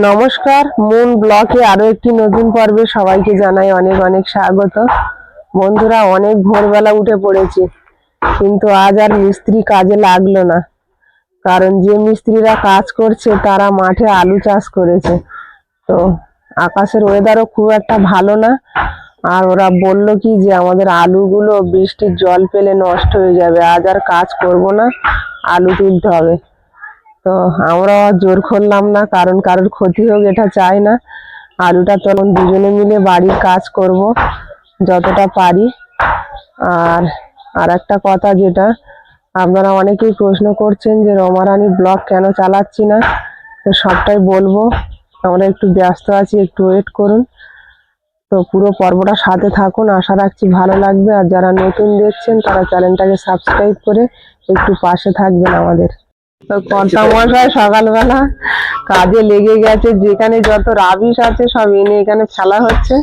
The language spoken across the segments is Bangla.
নমস্কার, মুন ব্লকে আরো একটি নতুন পর্বে সবাইকে জানাই অনেক অনেক স্বাগত। বন্ধুরা, অনেক ভোরবেলা উঠে পড়েছি, কিন্তু আজ আর মিস্ত্রি কাজে লাগলো না। কারণ যে মিস্ত্রিরা কাজ করছে তারা মাঠে আলু চাষ করেছে, তো আকাশের ওয়েদারও খুব একটা ভালো না। আর ওরা বলল কি যে আমাদের আলুগুলো বৃষ্টির জল পেলে নষ্ট হয়ে যাবে, আজ আর কাজ করব না, আলু তুলতে হবে। তো আমরা জোর করলাম না, কারণ কারোর ক্ষতি হোক এটা চাই না। আলুটা তখন দুজনে মিলে বাড়ির কাজ করব যতটা পারি। আর একটা কথা, যেটা আপনারা অনেকেই প্রশ্ন করছেন যে রমারানী ব্লগ কেন চালাচ্ছি না, তো সবটাই বলবো। আমরা একটু ব্যস্ত আছি, একটু ওয়েট করুন। তো পুরো পর্বটা সাথে থাকুন, আশা রাখছি ভালো লাগবে। আর যারা নতুন দেখছেন তারা চ্যানেলটাকে সাবস্ক্রাইব করে একটু পাশে থাকবেন আমাদের। তো কর্তা মশাই সকালবেলা কাজে লেগে গেছে, যেখানে যত রাবিশ আছে সব এনে এখানে ফেলা হচ্ছে।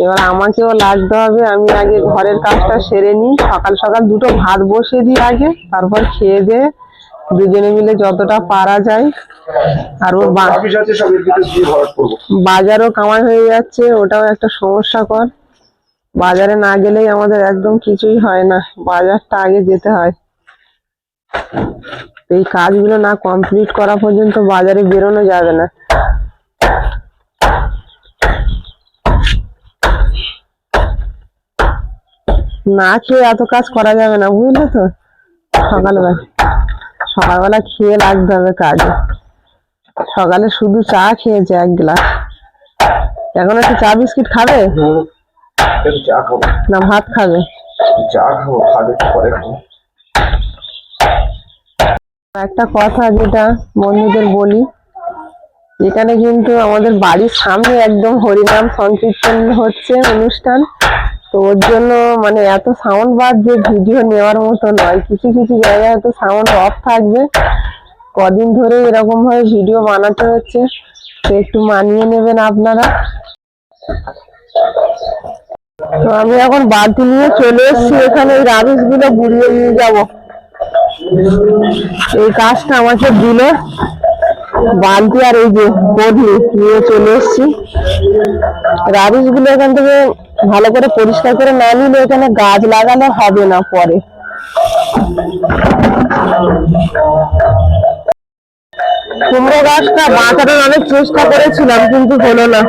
এবার আমাকেও লাগতে হবে। আমি আগে ঘরের কাজটা সেরে নিই, সকাল সকাল দুটো ভাত বসিয়ে দিই আগে, তারপর খেয়ে দিয়ে দুজনে মিলে যতটা পারা যায়। আর ওর বাজারও কামাই হয়ে যাচ্ছে, ওটাও একটা সমস্যা কর। বাজারে না গেলেই আমাদের একদম কিছুই হয় না, বাজারটা আগে যেতে হয়। এই কাজগুলো না কমপ্লিট করা পর্যন্ত বাজারে বেরোনো যাবে না। না খেয়ে এত কাজ করা যাবে না, বুঝলে তো। সকালবেলা খেয়ে লাগতে হবে কাজে। সকালে শুধু চা খেয়েছে এক গ্লাস, এখন একটু চা বিস্কিট খাবে না ভাত খাবে? একটা কথা যেটা বন্ধুদের বলি, এখানে কিন্তু আমাদের বাড়ির সামনে একদম হরিনাম সংকীর্তন হচ্ছে অনুষ্ঠান। তো ওর জন্য মানে এত সাউন্ড বাজছে, ভিডিও নেওয়ার মতো নয়। কিছু কিছু জায়গায় হয়তো সাউন্ড অফ থাকবে, কদিন ধরে এরকম ভাবে ভিডিও বানাতে হচ্ছে, তো একটু মানিয়ে নেবেন আপনারা। তো আমি এখন বালতি নিয়ে চলে এসেছি এখানে, এই রাবিশ গুলো গুড়িয়ে নিয়ে যাবো। এই কাজটা আমাকে দিল, বালতি আর এই যে বদলি নিয়ে চলে এসেছি। রাবিশ গুলো এখান থেকে ভালো করে পরিষ্কার করে না নিলে এখানে গাছ লাগানো হবে না পরে। কুমড়ো গাছটা বাঁচানোর অনেক চেষ্টা করেছিলাম, কিন্তু হলো না,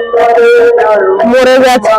মরে গেছে।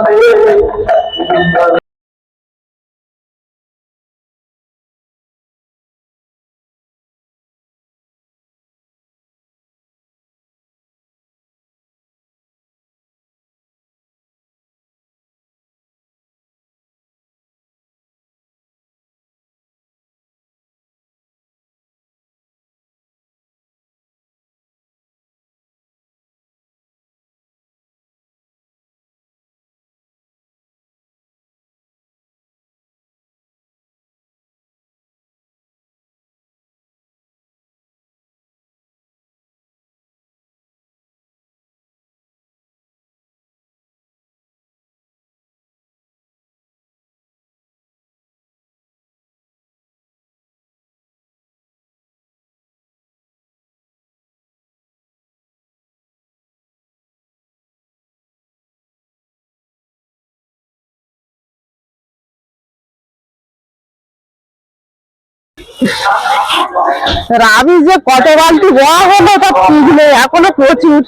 রাবিশ যে কত বালতি দেওয়া হলো তা ঠিক নেই, এখনো প্রচুর।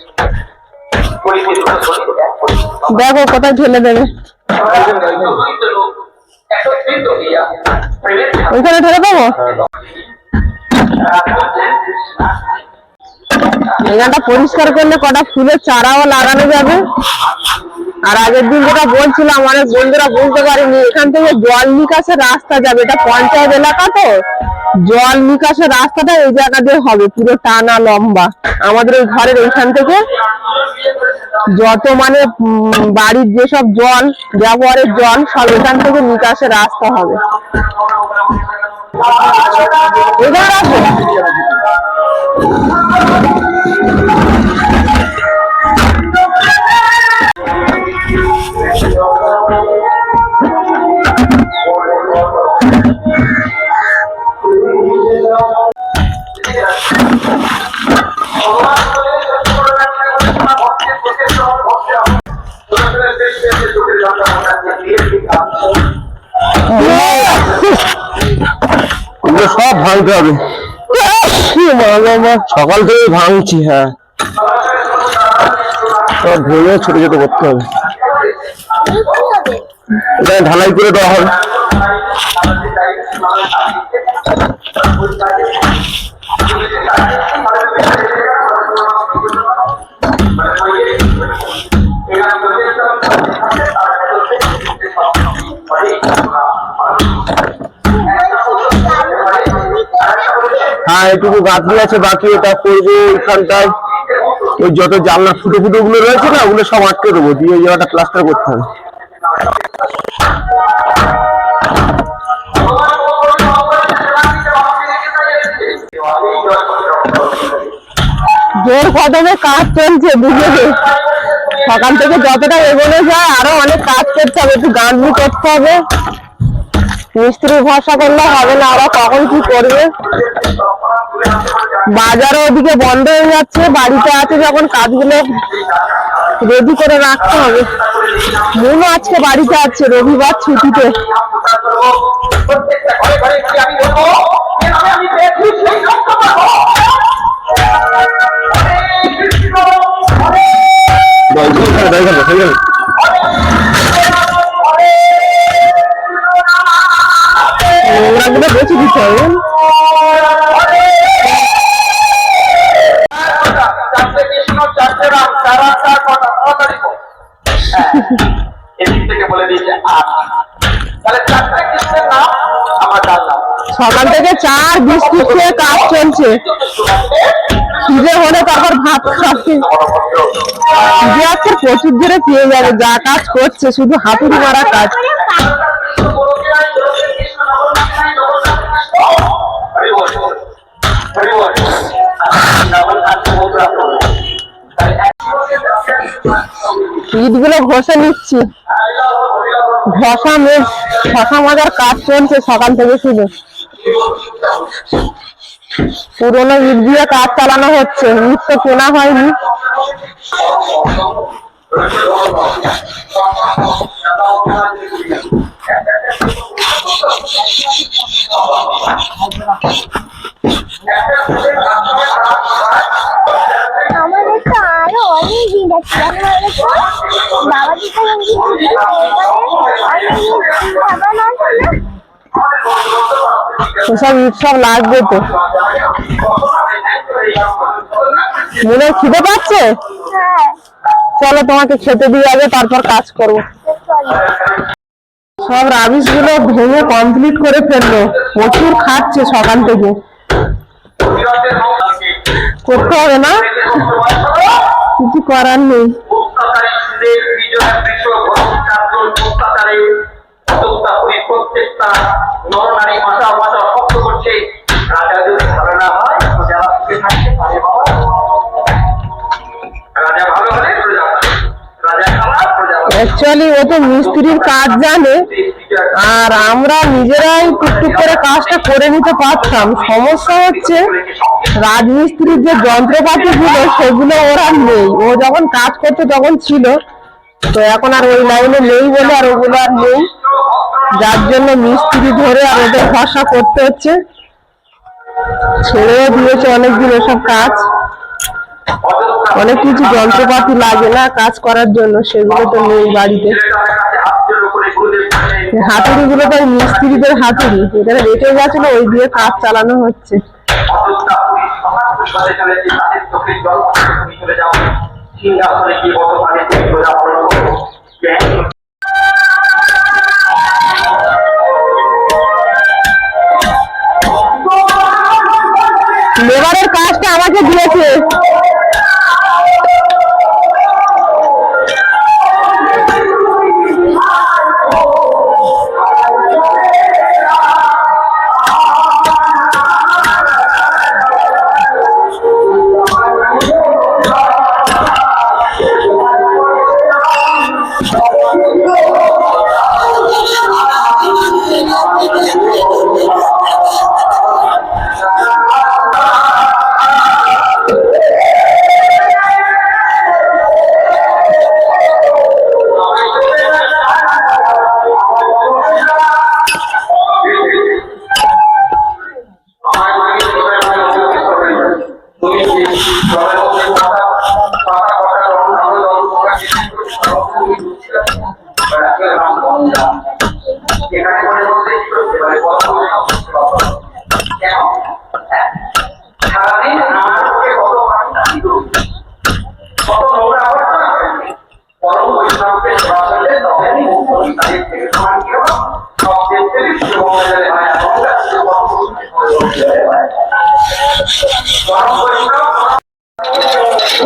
দেখো কোথায় ঠেলে দেবে, ওইখানে ঠেলে দেবো। এখানটা পরিষ্কার করলে কটা ফুলের চারাও লাগানো যাবে। আর আগের দিন যেটা বলছিলাম, অনেক বন্ধুরা বুঝতে পারিনি, এখান থেকে জল নিকাশের রাস্তা যাবে। এটা পঞ্চায়েত এলাকা, তো জল নিকাশের রাস্তাটা এই জায়গা দিয়ে হবে, পুরো টানা লম্বা। আমাদের ওই ঘরের এইখান থেকে যত মানে বাড়ির যেসব জল, ব্যবহারের জল, সব এখান থেকে নিকাশের রাস্তা হবে। এবার আছে সব ভাঙতে হবে, সকাল থেকে ভাঙছি। হ্যাঁ, সব ভেঙে ছোট ছোট করতে হবে, এখানে ঢালাই করে দেওয়া হবে। হ্যাঁ, এটুকু গাঁথনি আছে বাকি, এটা করবো ওইখানটায়। ওই যত জানলা ফুটো ফুটো গুলো রয়েছে না, ওগুলো সব আটকে দেবো, দিয়ে ওই জায়গাটা প্লাস্টার করতে হবে। জোর কদমে কাজ চলছে, বুঝলে সকাল থেকে যতটা এগোনো যায় আরো অনেক কাজ করতে হবে, একটু গাঁথনি করতে হবে। মিস্ত্রি ভরসা করলে হবে না, ওরা কখন কি করবে। বাজারও ওদিকে বন্ধ হয়ে যাচ্ছে, বাড়িতে আছে যখন কাজগুলো রেডি করে রাখতে হবে। মনও আজকে বাড়িতে আছে, রবিবার ছুটিতে। ওগুলো বেঁচে দিতে হবে। সকাল থেকে 4 বিস্কুট খেয়ে কাজ চলছে, খিদে হলে তারপর ভাত খাচ্ছে। খিদে আজকে প্রচুর জোরে পেয়ে যাবে, যা কাজ করছে শুধু হাতুড়ি মারা কাজ। ইটগুলো ঘষে নিচ্ছি, ঘষা মাজার কাজ চলছে সকাল থেকে শুধু। পুরোনো ইট দিয়ে কাজ চালানো হচ্ছে, ইট তো কেনা হয়নি। এসব ইট সব লাগবে তো। মনে খিদে পাচ্ছে, চলো তোমাকে খেতে দিয়ে যাবে, তারপর কাজ করবো। সব রাবিশ গুলো ভেঙে কমপ্লিট করে ফেললো, প্রচুর খাচ্ছে সকাল থেকে। করতে হবে না, কিছু করার নেই। অ্যাকচুয়ালি ও তো মিস্ত্রির কাজ জানে, আর আমরা নিজেরাই টুকটুক করে কাজটা করে নিতে পারতাম। সমস্যা হচ্ছে রাজমিস্ত্রির যে যন্ত্রপাতি গুলো সেগুলো ওরা নেই। ও যখন কাজ করতে তখন ছিল, তো এখন আর ওই লাইনে নেই বলে আর ওগুলো আর নেই, যার জন্য মিস্ত্রি ধরে আর ওদের ভরসা করতে হচ্ছে। ছেড়েও দিয়েছে অনেকদিন এসব কাজ। অনেক কিছু যন্ত্রপাতি লাগে না কাজ করার জন্য, সেগুলো তো নেই বাড়িতে। হাতুড়ি গুলো তো মিস্ত্রিদের হাতুড়ি, এখানে রেখে গেছিল, ওই দিয়ে কাজ চালানো হচ্ছে। লেবারের কাজটা আমাকে দিয়েছে।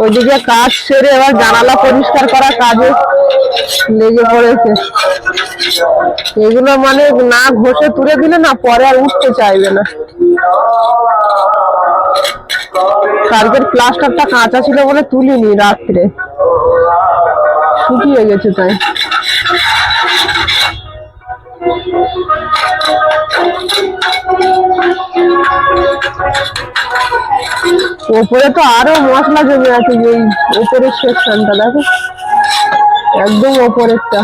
ওইদিকে কাজ সেরে এবার জানালা পরিষ্কার করা কাজে লেগে পড়েছে। এগুলো মানে না ঘষে তুলে দিলে না পরে আর উঠতে চাইবে না। কালকের প্লাস্টারটা কাঁচা ছিল বলে তুলিনি, রাত্রে শুকিয়ে গেছে তাই। ওপরে তো আরো মশলা জমে আছে, যে ওপরের সেকশনটা দেখো, একদম ওপরেরটা।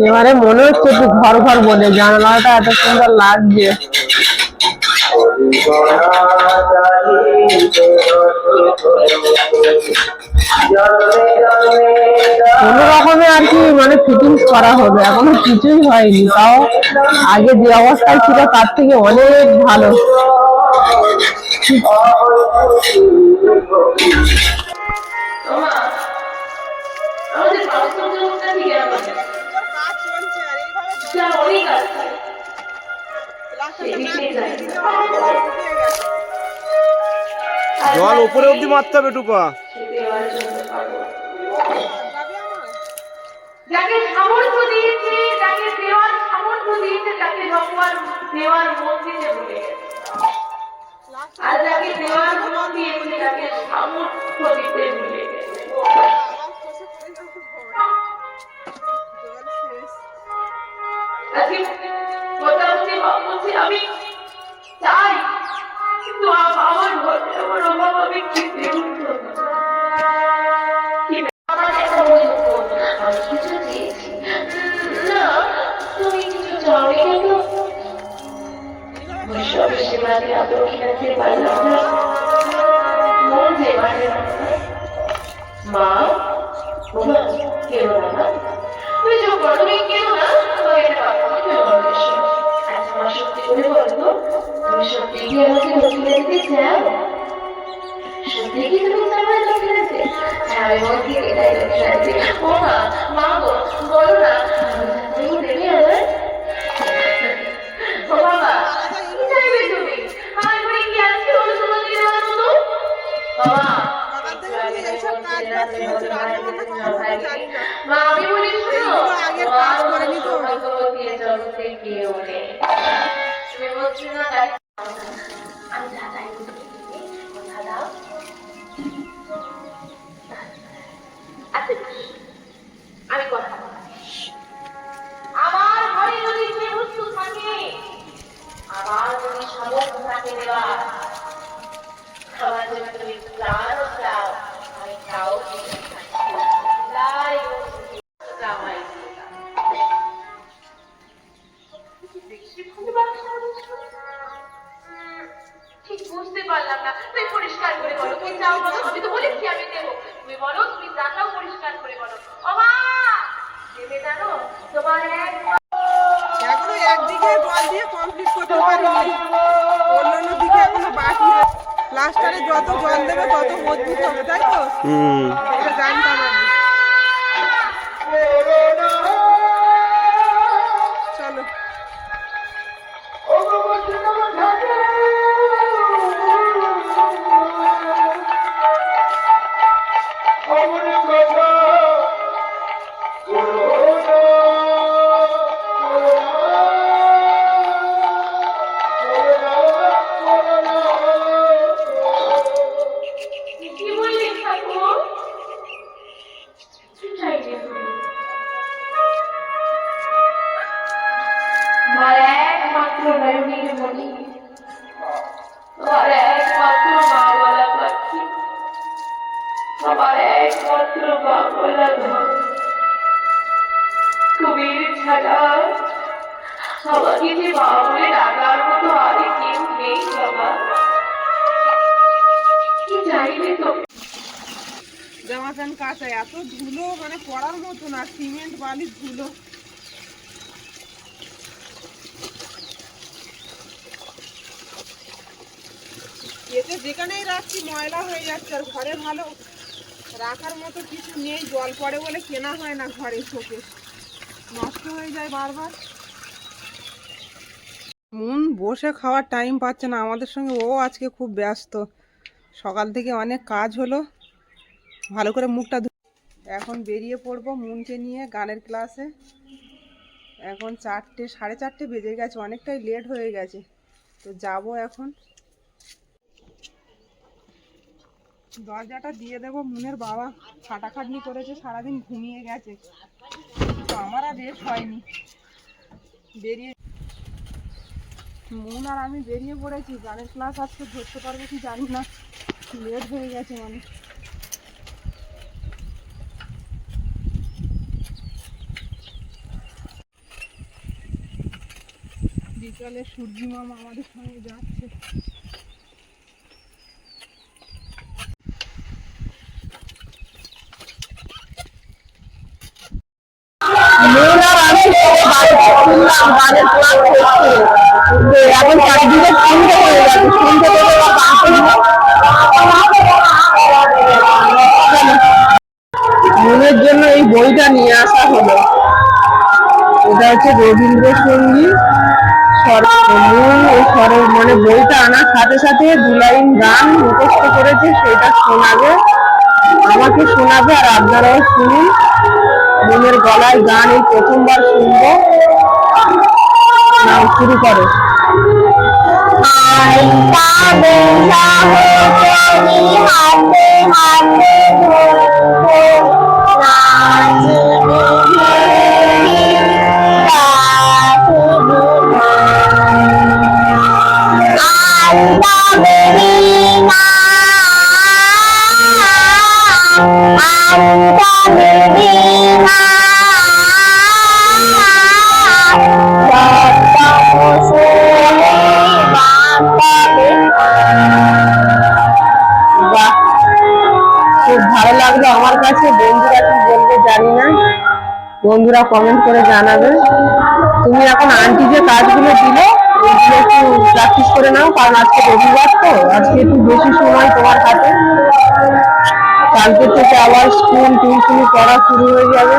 এবারে মনে হচ্ছে একটু ঘর ঘর বলে, জানালাটা এত সুন্দর লাগছে। কোনো রকমে আর কি মানে ফিটিংস করা হবে, এখনো কিছুই হয়নি। তাও আগে যে অবস্থায় ছিল তার থেকে অনেক ভালো। জল উপরে অব্দি মারতে হবে টুপা। যাকে সামর্থ্য দিয়েছে, যাকে দেওয়ার সামর্থ্য দিয়েছে, তাকে ভগবান দেওয়ার মন দিতে ভুলে গেছে। আর যাকে দেওয়ার মন দিয়েছে তাকে সামর্থ্য দিতে ভুলে গেছে। আজকে কথা বলছি আমি চাই, কিন্তু আমার ঘরে আমার অভাব আমি খেতে উঠবো না। তুমি কিছু চাওনি কেন? সবে সেবাকে আদর খেতে পারলাম না, মন যে মানে মা কেউ না, তুমি চুপ করো, তুমি কেউ না, তোমাকে একটা কথা বলতে হবে। আচ্ছা মা, সত্যি করে বলো, তুমি সত্যি কি আমাকে দক্ষিণে দিতে চাও? সত্যি কি তুমি আমার দক্ষিণে দিতে? হ্যাঁ, আমি বলছি এটাই দক্ষিণে দিতে। ও মা, মা গো বলো না, তুমি দেবে আমার? ও বাবা, কি চাইবে তুমি? আমার ঘরে কি আছে বলো তোমাকে দেওয়ার মতো? বাবা মা, আমি বলি শোনো, জগতে কেউ নেই। তুমি বলছো না আমি দাদাই কথা দাও। আমি কথা আমার ঘরে যদি যে বস্তু থাকে, আমার যদি সামর্থ্য থাকে দেওয়ার, আমার যদি তুমি প্রাণ চাও, আমি তাও ঠিক বুঝতে পারলাম না। তুমি পরিষ্কার করে বলো, তুমি চাও বলো, আমি তো বলেছি আমি দেবো। তুমি বলো, তুমি যা চাও পরিষ্কার করে বলো। ও মা, দেবে জানো তোমার এখনো একদিকে জল দিয়ে কমপ্লিট করতে পারিনি, অন্যান্য দিকে এখনো বাকি। প্লাস্টারে যত জল দেবে তত মজবুত হবে, তাই তো? এটা জানতাম আমি। চলো কি বললি ঠাকুর? চাইলে তুমি প্রণয়নীর মনি, আমার একমাত্র মা বলা পাখি, আমার একমাত্র মা বলা ধন। কবির ছাড়া আমাকে যে মা বলে ডাকার মতো আর কেউ নেই বাবা। কি চাইলে তো জামা প্যান্ট কাঁচা, এত ধুলো মানে পড়ার মতো না, সিমেন্ট বালির ধুলো। এতে যেখানেই রাখছি ময়লা হয়ে যাচ্ছে, আর ঘরে ভালো রাখার মতো কিছু নেই, জল পড়ে বলে কেনা হয় না ঘরে, শোকে নষ্ট হয়ে যায় বারবার। মন বসে খাওয়ার টাইম পাচ্ছে না আমাদের সঙ্গে, ও আজকে খুব ব্যস্ত, সকাল থেকে অনেক কাজ হলো। ভালো করে মুখটা এখন বেরিয়ে পড়বো মনকে নিয়ে গানের ক্লাসে। এখন 4টে, 4:30 বেজে গেছে, অনেকটাই লেট হয়ে গেছে, তো যাব এখন। দরজাটা দিয়ে দেবো। মনের বাবা খাটাখাটনি করেছে, সারাদিন ঘুমিয়ে গেছে, তো আমার আর রেস্ট হয়নি। বেরিয়ে মন আর আমি বেরিয়ে পড়েছি গানের ক্লাস। আজকে ধরতে পারবো কি জানি না, লেট হয়ে গেছে মানে। বিকালে সূর্যি মামা আমাদের সঙ্গে যাচ্ছে। এখন চারিদিকে শুনতে হয়ে গেছে, শুনতে মনের জন্য এই বইটা নিয়ে আসা হলো। এটা হচ্ছে রবীন্দ্রসঙ্গীত মানে বইটা আনার সাথে সাথে 2 লাইন গান মুখস্থ করেছে, সেটা শোনাবে, আমাকে শোনাবে, আর আপনারাও শুনুন। মনের গলায় গান এই প্রথমবার শুনবো। নাও শুরু করো। খুব ভালো লাগলো আমার কাছে। বন্ধুরা কি বলবে জানি না, বন্ধুরা কমেন্ট করে জানাবে। তুমি এখন আন্টি যে কাজগুলো দিলে ওইগুলো একটু প্র্যাকটিস করে নাও, কারণ আজকে রবিবার তো, আজকে একটু বেশি সময় তোমার হাতে। কালকে থেকে আবার স্কুল টিউশনি পড়া শুরু হয়ে যাবে।